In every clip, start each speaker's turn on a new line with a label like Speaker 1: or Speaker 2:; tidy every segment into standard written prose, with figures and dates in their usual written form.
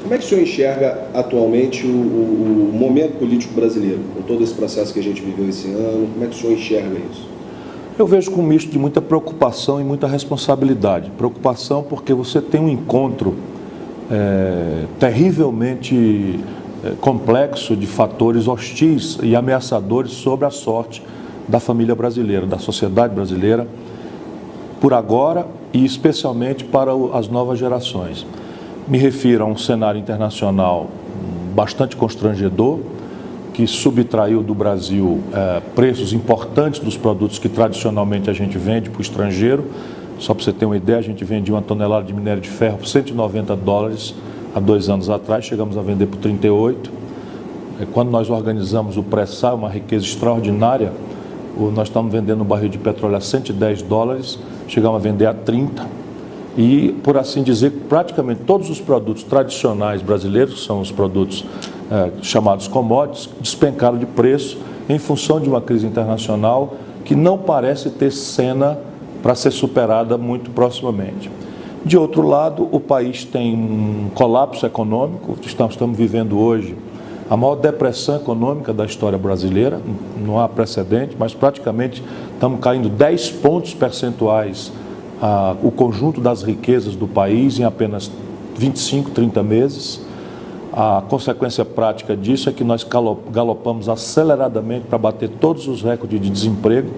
Speaker 1: Como é que o senhor enxerga atualmente o momento político brasileiro, com todo esse processo que a gente viveu esse ano? Como é que o senhor enxerga isso?
Speaker 2: Eu vejo com um misto de muita preocupação e muita responsabilidade. Preocupação porque você tem um encontro terrivelmente complexo de fatores hostis e ameaçadores sobre a sorte da família brasileira, da sociedade brasileira, por agora e especialmente para as novas gerações. Me refiro a um cenário internacional bastante constrangedor, que subtraiu do Brasil preços importantes dos produtos que tradicionalmente a gente vende para o estrangeiro. Só para você ter uma ideia, a gente vendia uma tonelada de minério de ferro por $190 há 2 anos atrás, chegamos a vender por 38. Quando nós organizamos o pré-sal, uma riqueza extraordinária, nós estamos vendendo um barril de petróleo a $110, chegamos a vender a 30. E, por assim dizer, praticamente todos os produtos tradicionais brasileiros, que são os produtos chamados commodities, despencaram de preço em função de uma crise internacional que não parece ter cena para ser superada muito proximamente. De outro lado, o país tem um colapso econômico. Estamos vivendo hoje a maior depressão econômica da história brasileira, não há precedente, mas praticamente estamos caindo 10 pontos percentuais o conjunto das riquezas do país em apenas 25, 30 meses. A consequência prática disso é que nós galopamos aceleradamente para bater todos os recordes de desemprego.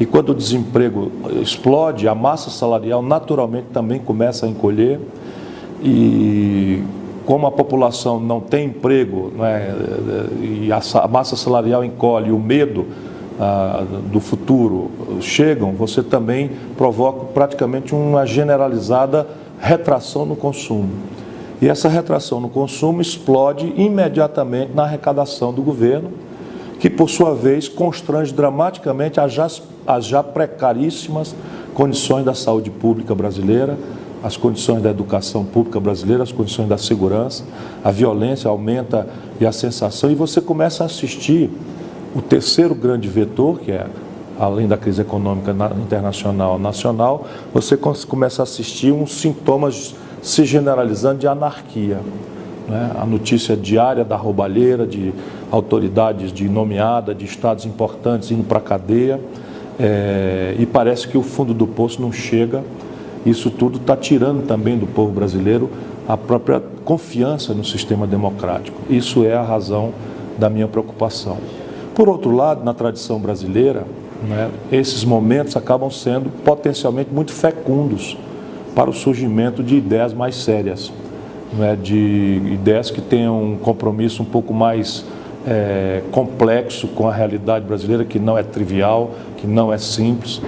Speaker 2: E quando o desemprego explode, a massa salarial naturalmente também começa a encolher. E como a população não tem emprego, e a massa salarial encolhe, o medo do futuro chegam, você também provoca praticamente uma generalizada retração no consumo. E essa retração no consumo explode imediatamente na arrecadação do governo, que por sua vez constrange dramaticamente as já precaríssimas condições da saúde pública brasileira, as condições da educação pública brasileira, as condições da segurança, a violência aumenta e a sensação, e você começa a assistir o terceiro grande vetor, que é, além da crise econômica internacional, nacional, você começa a assistir uns sintomas se generalizando de anarquia. A notícia diária da roubalheira, de autoridades de nomeada, de estados importantes indo para a cadeia, e parece que o fundo do poço não chega. Isso tudo está tirando também do povo brasileiro a própria confiança no sistema democrático. Isso é a razão da minha preocupação. Por outro lado, na tradição brasileira, esses momentos acabam sendo potencialmente muito fecundos para o surgimento de ideias mais sérias, de ideias que tenham um compromisso um pouco mais complexo com a realidade brasileira, que não é trivial, que não é simples,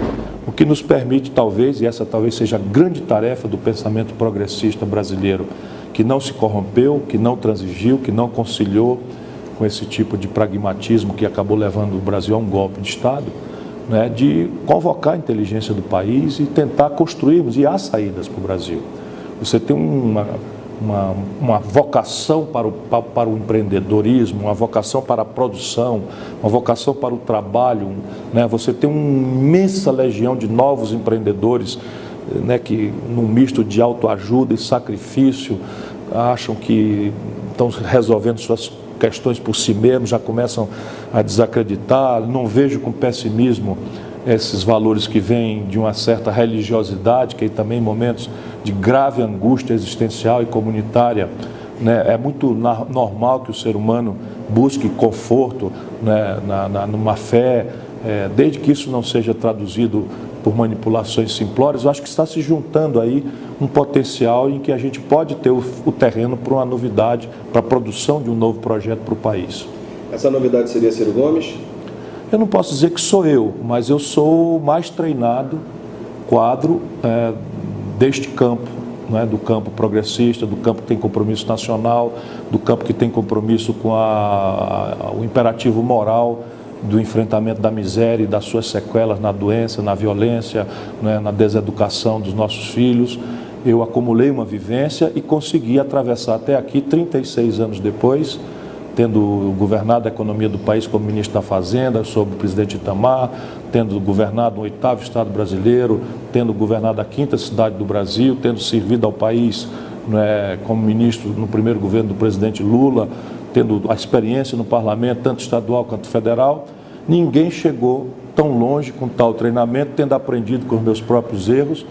Speaker 2: o que nos permite talvez, e essa talvez seja a grande tarefa do pensamento progressista brasileiro, que não se corrompeu, que não transigiu, que não conciliou com esse tipo de pragmatismo que acabou levando o Brasil a um golpe de Estado, de convocar a inteligência do país e tentar construirmos, e há saídas para o Brasil. Você tem uma vocação para o empreendedorismo, uma vocação para a produção, uma vocação para o trabalho, você tem uma imensa legião de novos empreendedores, que num misto de autoajuda e sacrifício acham que estão resolvendo suas questões por si mesmos, já começam a desacreditar. Não vejo com pessimismo esses valores que vêm de uma certa religiosidade, que aí também em momentos de grave angústia existencial e comunitária, é muito normal que o ser humano busque conforto numa fé, desde que isso não seja traduzido por manipulações simplórias. Eu acho que está se juntando aí um potencial em que a gente pode ter o terreno para uma novidade, para a produção de um novo projeto para o país.
Speaker 1: Essa novidade seria Ciro Gomes?
Speaker 2: Eu não posso dizer que sou eu, mas eu sou o mais treinado quadro deste campo, do campo progressista, do campo que tem compromisso nacional, do campo que tem compromisso com o imperativo moral do enfrentamento da miséria e das suas sequelas na doença, na violência, na deseducação dos nossos filhos. Eu acumulei uma vivência e consegui atravessar até aqui, 36 anos depois, tendo governado a economia do país como ministro da Fazenda, sob o presidente Itamar, tendo governado o 8º Estado brasileiro, tendo governado a 5ª cidade do Brasil, tendo servido ao país né, como ministro no primeiro governo do presidente Lula, tendo a experiência no parlamento, tanto estadual quanto federal, ninguém chegou tão longe com tal treinamento, tendo aprendido com os meus próprios erros,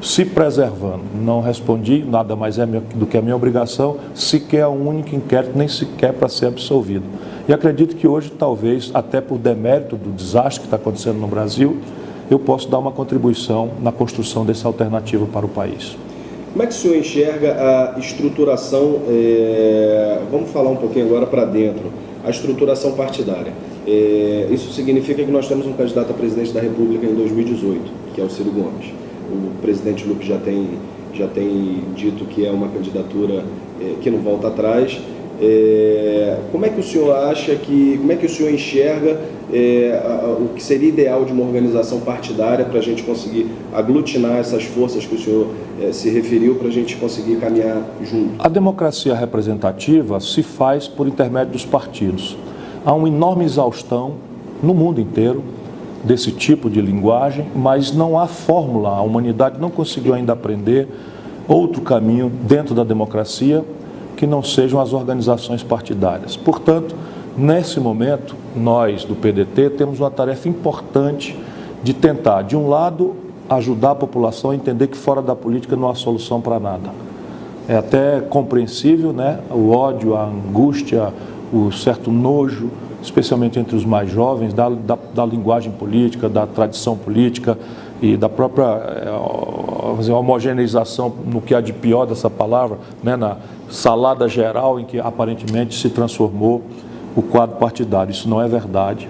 Speaker 2: se preservando. Não respondi, nada mais é do que a minha obrigação, sequer a um único inquérito, nem sequer para ser absolvido. E acredito que hoje, talvez, até por demérito do desastre que está acontecendo no Brasil, eu posso dar uma contribuição na construção dessa alternativa para o país.
Speaker 1: Como é que o senhor enxerga a estruturação, vamos falar um pouquinho agora para dentro, a estruturação partidária? Isso significa que nós temos um candidato a presidente da República em 2018, que é o Ciro Gomes. O presidente Lula já tem dito que é uma candidatura que não volta atrás. Como é que o senhor como é que o senhor enxerga o que seria ideal de uma organização partidária para a gente conseguir aglutinar essas forças que o senhor se referiu, para a gente conseguir caminhar junto?
Speaker 2: A democracia representativa se faz por intermédio dos partidos. Há uma enorme exaustão no mundo inteiro desse tipo de linguagem, mas não há fórmula, a humanidade não conseguiu ainda aprender outro caminho dentro da democracia que não sejam as organizações partidárias. Portanto, nesse momento, nós do PDT temos uma tarefa importante de tentar, de um lado, ajudar a população a entender que fora da política não há solução para nada. É até compreensível, né? O ódio, a angústia, o certo nojo, especialmente entre os mais jovens, da linguagem política, da tradição política e da própria homogeneização no que há de pior dessa palavra, né, na salada geral em que aparentemente se transformou o quadro partidário. Isso não é verdade.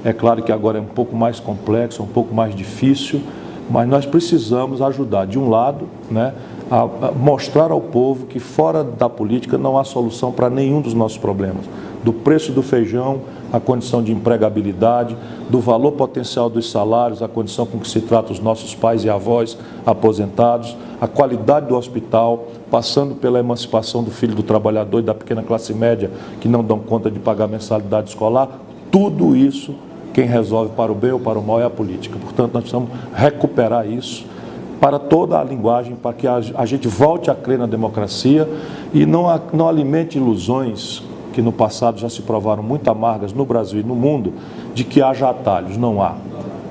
Speaker 2: É claro que agora é um pouco mais complexo, um pouco mais difícil, mas nós precisamos ajudar, de um lado, né, a mostrar ao povo que fora da política não há solução para nenhum dos nossos problemas. Do preço do feijão, a condição de empregabilidade, do valor potencial dos salários, a condição com que se trata os nossos pais e avós aposentados, a qualidade do hospital, passando pela emancipação do filho do trabalhador e da pequena classe média que não dão conta de pagar mensalidade escolar. Tudo isso, quem resolve para o bem ou para o mal é a política. Portanto, nós precisamos recuperar isso para toda a linguagem, para que a gente volte a crer na democracia e não alimente ilusões que no passado já se provaram muito amargas no Brasil e no mundo, de que haja atalhos. Não há.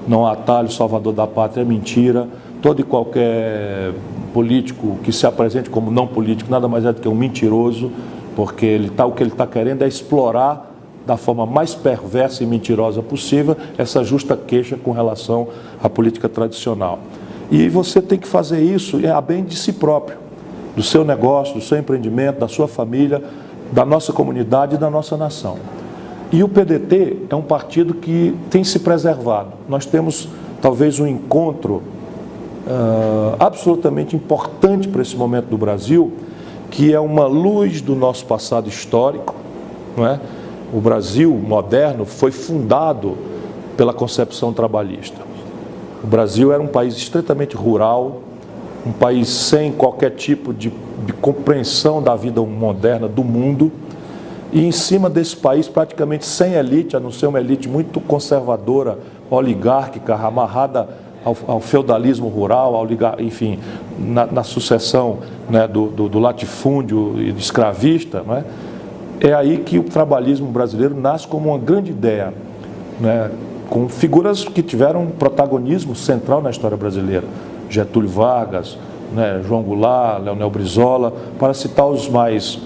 Speaker 2: Não há atalho. Salvador da pátria é mentira. Todo e qualquer político que se apresente como não político nada mais é do que um mentiroso, porque o que ele está querendo é explorar da forma mais perversa e mentirosa possível essa justa queixa com relação à política tradicional. E você tem que fazer isso a bem de si próprio, do seu negócio, do seu empreendimento, da sua família, da nossa comunidade e da nossa nação. E o PDT é um partido que tem se preservado. Nós temos talvez um encontro absolutamente importante para esse momento do Brasil, que é uma luz do nosso passado histórico, não é? O Brasil moderno foi fundado pela concepção trabalhista. O Brasil era um país estritamente rural, um país sem qualquer tipo de compreensão da vida moderna do mundo, e em cima desse país praticamente sem elite, a não ser uma elite muito conservadora, oligárquica, amarrada ao feudalismo rural, enfim, na sucessão, né, do latifúndio e do escravista, não é? É aí que o trabalhismo brasileiro nasce como uma grande ideia, né, com figuras que tiveram um protagonismo central na história brasileira. Getúlio Vargas, né, João Goulart, Leonel Brizola, para citar os mais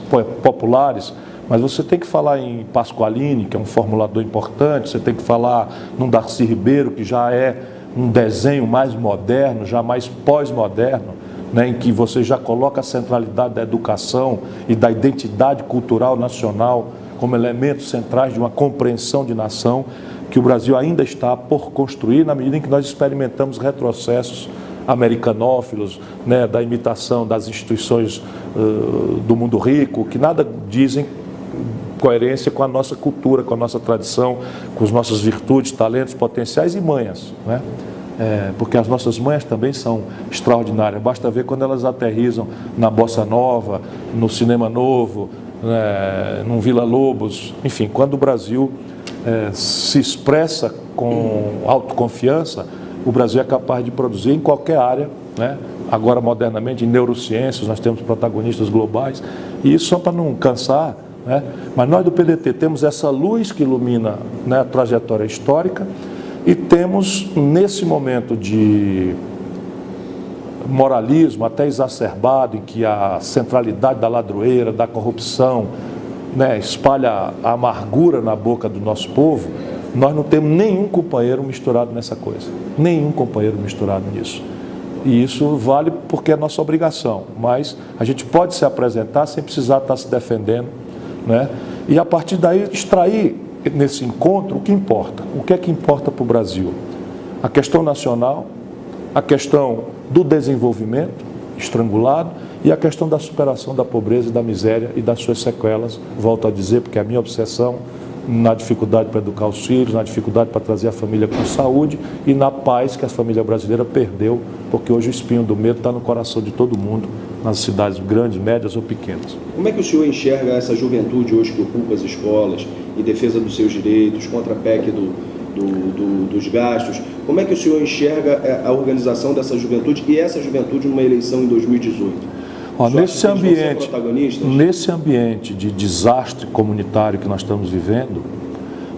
Speaker 2: populares. Mas você tem que falar em Pasqualini, que é um formulador importante, você tem que falar num Darcy Ribeiro, que já é um desenho mais moderno, já mais pós-moderno, né, em que você já coloca a centralidade da educação e da identidade cultural nacional como elementos centrais de uma compreensão de nação que o Brasil ainda está por construir, na medida em que nós experimentamos retrocessos americanófilos, né, da imitação das instituições do mundo rico, que nada dizem coerência com a nossa cultura, com a nossa tradição, com as nossas virtudes, talentos, potenciais e manhas, né? Porque as nossas manhas também são extraordinárias. Basta ver quando elas aterrissam na Bossa Nova, no Cinema Novo, né, no Vila Lobos, enfim, quando o Brasil se expressa com autoconfiança, o Brasil é capaz de produzir em qualquer área, né, agora modernamente em neurociências, nós temos protagonistas globais, e isso só para não cansar, né? Mas nós do PDT temos essa luz que ilumina, né, a trajetória histórica, e temos nesse momento de moralismo até exacerbado, em que a centralidade da ladroeira, da corrupção, né, espalha a amargura na boca do nosso povo, nós não temos nenhum companheiro misturado nessa coisa, nenhum companheiro misturado nisso. E isso vale porque é nossa obrigação, mas a gente pode se apresentar sem precisar estar se defendendo, né? E a partir daí extrair nesse encontro o que importa. O que é que importa para o Brasil? A questão nacional, a questão do desenvolvimento estrangulado e a questão da superação da pobreza e da miséria e das suas sequelas, volto a dizer, porque é a minha obsessão na dificuldade para educar os filhos, na dificuldade para trazer a família com saúde e na paz que a família brasileira perdeu, porque hoje o espinho do medo está no coração de todo mundo, nas cidades grandes, médias ou pequenas.
Speaker 1: Como é que o senhor enxerga essa juventude hoje que ocupa as escolas em defesa dos seus direitos, contra a PEC dos gastos? Como é que o senhor enxerga a organização dessa juventude e essa juventude numa eleição em 2018?
Speaker 2: Nesse ambiente de desastre comunitário que nós estamos vivendo,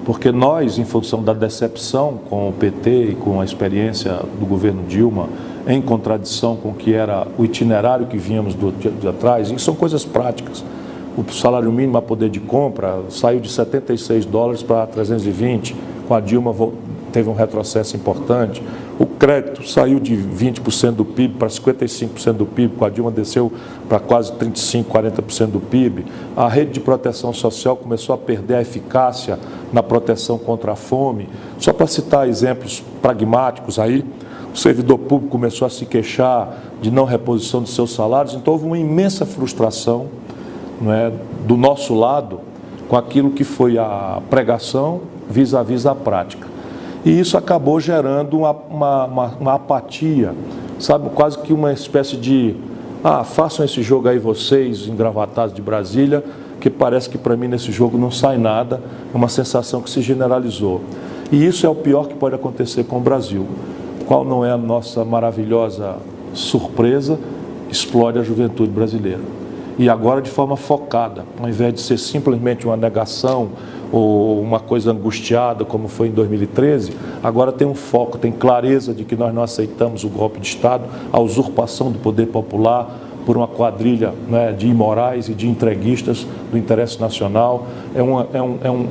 Speaker 2: porque nós, em função da decepção com o PT e com a experiência do governo Dilma, em contradição com o que era o itinerário que vínhamos de atrás, e são coisas práticas. O salário mínimo a poder de compra saiu de $76 para 320, com a Dilma teve um retrocesso importante. O crédito saiu de 20% do PIB para 55% do PIB, com a Dilma desceu para quase 35%, 40% do PIB. A rede de proteção social começou a perder a eficácia na proteção contra a fome. Só para citar exemplos pragmáticos aí, o servidor público começou a se queixar de não reposição de seus salários, então houve uma imensa frustração, não é, do nosso lado com aquilo que foi a pregação vis-à-vis a prática. E isso acabou gerando uma apatia, sabe, quase que uma espécie de, façam esse jogo aí vocês, engravatados de Brasília, que parece que para mim nesse jogo não sai nada, é uma sensação que se generalizou. E isso é o pior que pode acontecer com o Brasil. Qual não é a nossa maravilhosa surpresa? Explode a juventude brasileira. E agora de forma focada, ao invés de ser simplesmente uma negação ou uma coisa angustiada, como foi em 2013, agora tem um foco, tem clareza de que nós não aceitamos o golpe de Estado, a usurpação do poder popular por uma quadrilha, né, de imorais e de entreguistas do interesse nacional.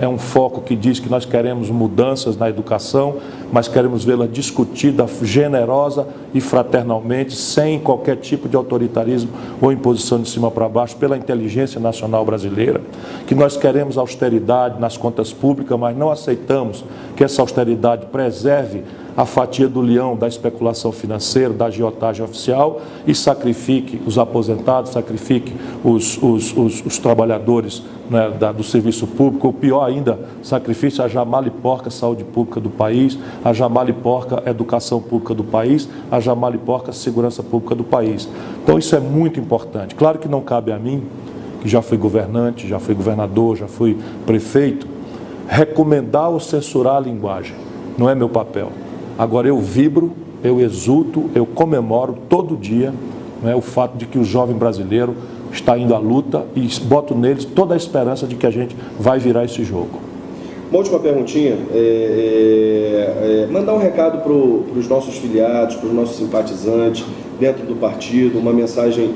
Speaker 2: É um foco que diz que nós queremos mudanças na educação, mas queremos vê-la discutida generosa e fraternalmente, sem qualquer tipo de autoritarismo ou imposição de cima para baixo, pela inteligência nacional brasileira, que nós queremos austeridade nas contas públicas, mas não aceitamos que essa austeridade preserve a fatia do leão da especulação financeira, da agiotagem oficial e sacrifique os aposentados, sacrifique os trabalhadores, né, do serviço público, ou pior ainda, sacrifício a já mal e porca saúde pública do país, a já mal e porca educação pública do país, a já mal e porca segurança pública do país. Então isso é muito importante. Claro que não cabe a mim, que já fui governante, já fui governador, já fui prefeito, recomendar ou censurar a linguagem. Não é meu papel. Agora eu vibro, eu exulto, eu comemoro todo dia, né, o fato de que o jovem brasileiro está indo à luta e boto neles toda a esperança de que a gente vai virar esse jogo.
Speaker 1: Uma última perguntinha, mandar um recado para os nossos filiados, para os nossos simpatizantes dentro do partido, uma mensagem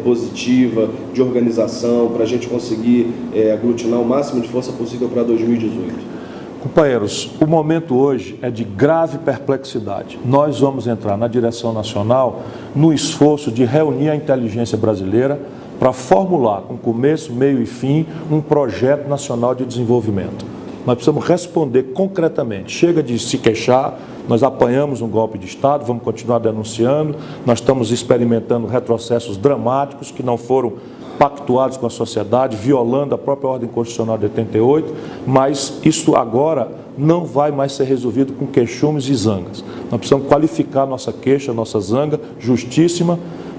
Speaker 1: positiva, de organização, para a gente conseguir aglutinar o máximo de força possível para 2018.
Speaker 2: Companheiros, o momento hoje é de grave perplexidade. Nós vamos entrar na direção nacional no esforço de reunir a inteligência brasileira para formular, com começo, meio e fim, um projeto nacional de desenvolvimento. Nós precisamos responder concretamente. Chega de se queixar, nós apanhamos um golpe de Estado, vamos continuar denunciando, nós estamos experimentando retrocessos dramáticos que não foram pactuados com a sociedade, violando a própria ordem constitucional de 88, mas isso agora não vai mais ser resolvido com queixumes e zangas. Nós precisamos qualificar nossa queixa, nossa zanga, justíssima,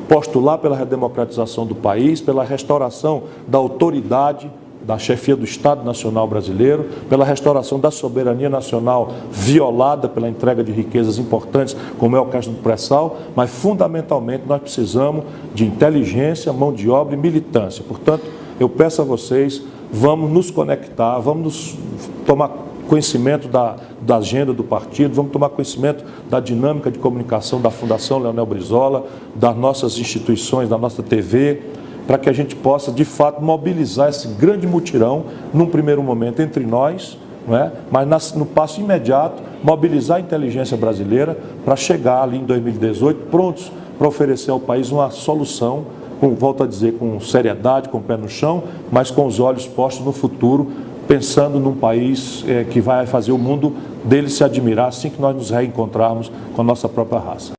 Speaker 2: postular pela redemocratização do país, pela restauração da autoridade da chefia do Estado Nacional Brasileiro, pela restauração da soberania nacional violada pela entrega de riquezas importantes, como é o caso do pré-sal, mas fundamentalmente nós precisamos de inteligência, mão de obra e militância. Portanto, eu peço a vocês, vamos nos conectar, vamos tomar conhecimento da agenda do partido, vamos tomar conhecimento da dinâmica de comunicação da Fundação Leonel Brizola, das nossas instituições, da nossa TV, para que a gente possa, de fato, mobilizar esse grande mutirão, num primeiro momento, entre nós, não é? Mas no passo imediato, mobilizar a inteligência brasileira para chegar ali em 2018, prontos para oferecer ao país uma solução, volto a dizer, com seriedade, com o pé no chão, mas com os olhos postos no futuro, pensando num país que vai fazer o mundo dele se admirar assim que nós nos reencontrarmos com a nossa própria raça.